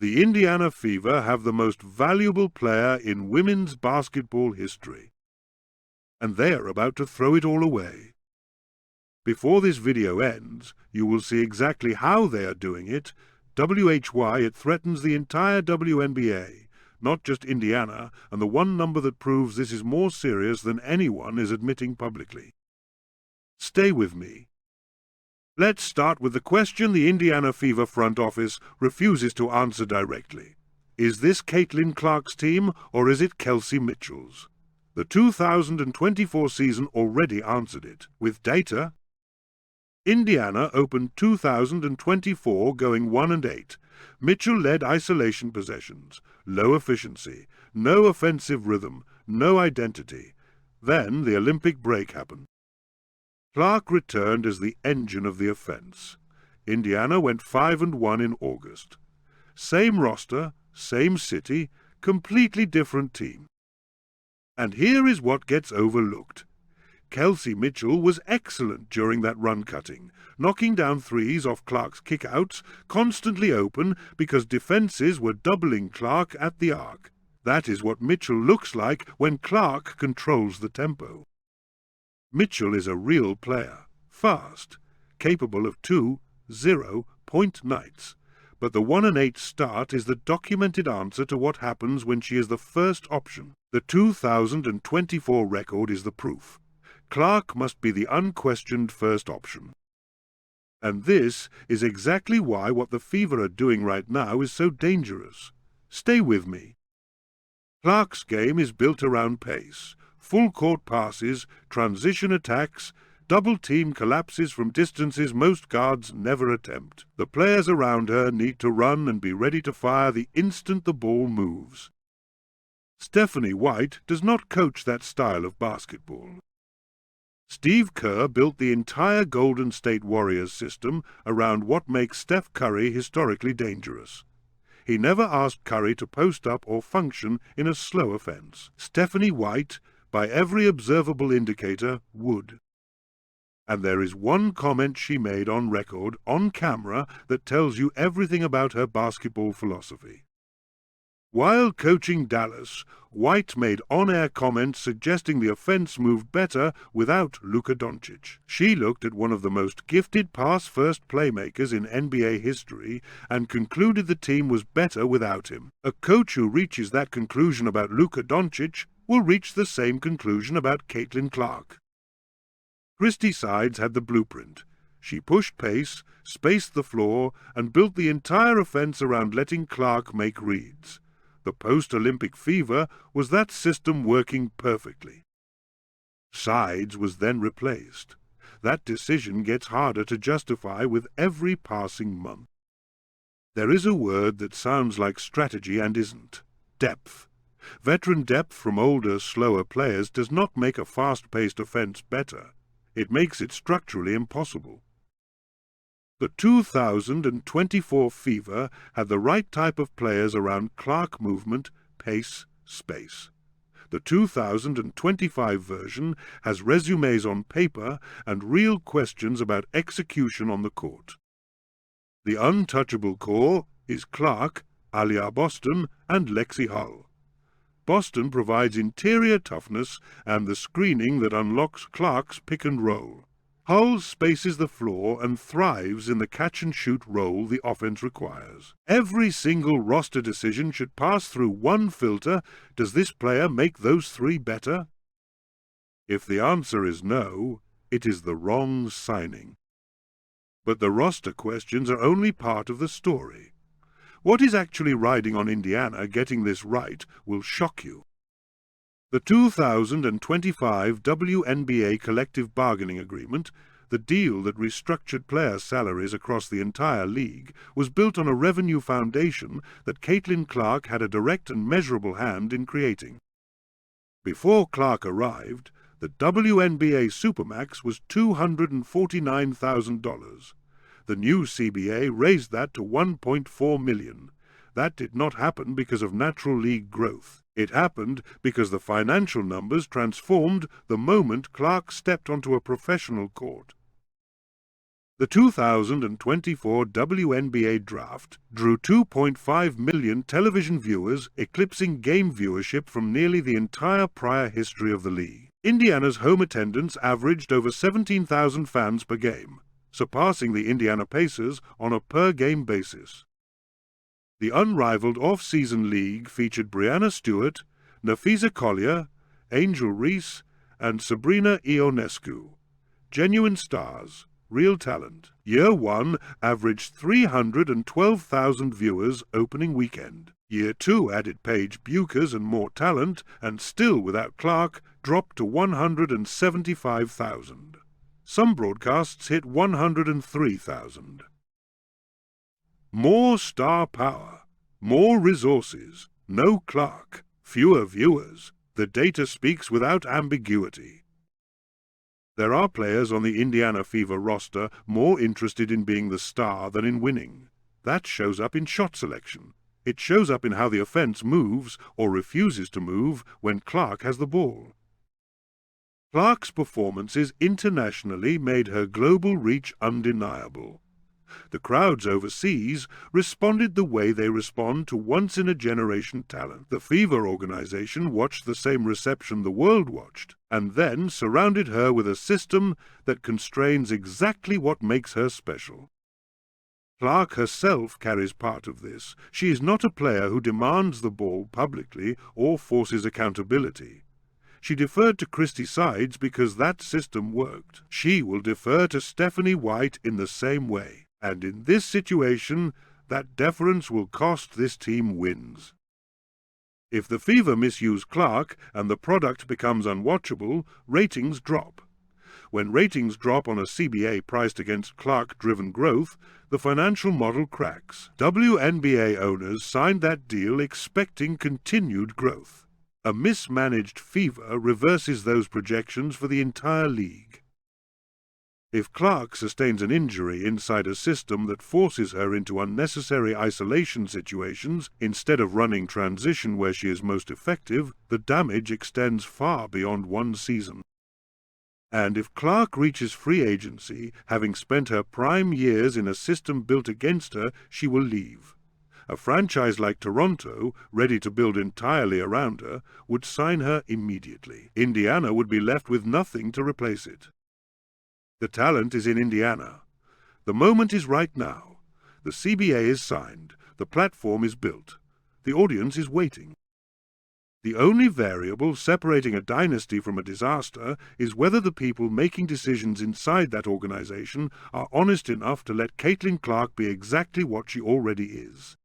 The Indiana Fever have the most valuable player in women's basketball history. And they are about to throw it all away. Before this video ends, you will see exactly how they are doing it. WHY it threatens the entire WNBA, not just Indiana, and the one number that proves this is more serious than anyone is admitting publicly. Stay with me. Let's start with the question the Indiana Fever front office refuses to answer directly. Is this Caitlin Clark's team, or is it Kelsey Mitchell's? The 2024 season already answered it, with data. Indiana opened 2024 going 1-8. Mitchell led isolation possessions, low efficiency, no offensive rhythm, no identity. Then the Olympic break happened. Clark returned as the engine of the offense. Indiana went 5-1 in August. Same roster, same city, completely different team. And here is what gets overlooked. Kelsey Mitchell was excellent during that run cutting, knocking down threes off Clark's kickouts, constantly open because defenses were doubling Clark at the arc. That is what Mitchell looks like when Clark controls the tempo. Mitchell is a real player, fast, capable of 2-0-point nights. But the 1-8 start is the documented answer to what happens when she is the first option. The 2024 record is the proof. Clark must be the unquestioned first option. And this is exactly why what the Fever are doing right now is so dangerous. Stay with me. Clark's game is built around pace, full-court passes, transition attacks, double-team collapses from distances most guards never attempt. The players around her need to run and be ready to fire the instant the ball moves. Stephanie White does not coach that style of basketball. Steve Kerr built the entire Golden State Warriors system around what makes Steph Curry historically dangerous. He never asked Curry to post up or function in a slow offense. Stephanie White, by every observable indicator, would. And there is one comment she made on record, on camera, that tells you everything about her basketball philosophy. While coaching Dallas, White made on-air comments suggesting the offense moved better without Luka Doncic. She looked at one of the most gifted pass-first playmakers in NBA history and concluded the team was better without him. A coach who reaches that conclusion about Luka Doncic will reach the same conclusion about Caitlin Clark. Christy Sides had the blueprint. She pushed pace, spaced the floor, and built the entire offense around letting Clark make reads. The post-Olympic Fever was that system working perfectly. Sides was then replaced. That decision gets harder to justify with every passing month. There is a word that sounds like strategy and isn't: depth. Veteran depth from older, slower players does not make a fast-paced offense better. It makes it structurally impossible. The 2024 Fever had the right type of players around Clark movement, pace, space. The 2025 version has resumes on paper and real questions about execution on the court. The untouchable core is Clark, Aliyah Boston, and Lexi Hull. Boston provides interior toughness and the screening that unlocks Clark's pick and roll. Hull spaces the floor and thrives in the catch-and-shoot role the offense requires. Every single roster decision should pass through one filter: does this player make those three better? If the answer is no, it is the wrong signing. But the roster questions are only part of the story. What is actually riding on Indiana getting this right will shock you. The 2025 WNBA Collective Bargaining Agreement, the deal that restructured player salaries across the entire league, was built on a revenue foundation that Caitlin Clark had a direct and measurable hand in creating. Before Clark arrived, the WNBA Supermax was $249,000. The new CBA raised that to $1.4 million. That did not happen because of natural league growth. It happened because the financial numbers transformed the moment Clark stepped onto a professional court. The 2024 WNBA draft drew 2.5 million television viewers, eclipsing game viewership from nearly the entire prior history of the league. Indiana's home attendance averaged over 17,000 fans per game, surpassing the Indiana Pacers on a per-game basis. The unrivaled off-season league featured Breanna Stewart, Nafisa Collier, Angel Reese, and Sabrina Ionescu. Genuine stars, real talent. Year 1 averaged 312,000 viewers opening weekend. Year 2 added Paige Buchers and more talent, and still without Clark, dropped to 175,000. Some broadcasts hit 103,000. More star power, more resources, no Clark, fewer viewers. The data speaks without ambiguity. There are players on the Indiana FIBA roster more interested in being the star than in winning. That shows up in shot selection. It shows up in how the offense moves or refuses to move when Clark has the ball. Clark's performances internationally made her global reach undeniable. The crowds overseas responded the way they respond to once-in-a-generation talent. The FIBA organization watched the same reception the world watched, and then surrounded her with a system that constrains exactly what makes her special. Clark herself carries part of this. She is not a player who demands the ball publicly or forces accountability. She deferred to Christy Sides because that system worked. She will defer to Stephanie White in the same way. And in this situation, that deference will cost this team wins. If the FIBA misuse Clark and the product becomes unwatchable, ratings drop. When ratings drop on a CBA priced against Clark-driven growth, the financial model cracks. WNBA owners signed that deal expecting continued growth. A mismanaged FIBA reverses those projections for the entire league. If Clark sustains an injury inside a system that forces her into unnecessary isolation situations instead of running transition where she is most effective, the damage extends far beyond one season. And if Clark reaches free agency, having spent her prime years in a system built against her, she will leave. A franchise like Toronto, ready to build entirely around her, would sign her immediately. Indiana would be left with nothing to replace it. The talent is in Indiana. The moment is right now. The CBA is signed. The platform is built. The audience is waiting. The only variable separating a dynasty from a disaster is whether the people making decisions inside that organization are honest enough to let Caitlin Clark be exactly what she already is.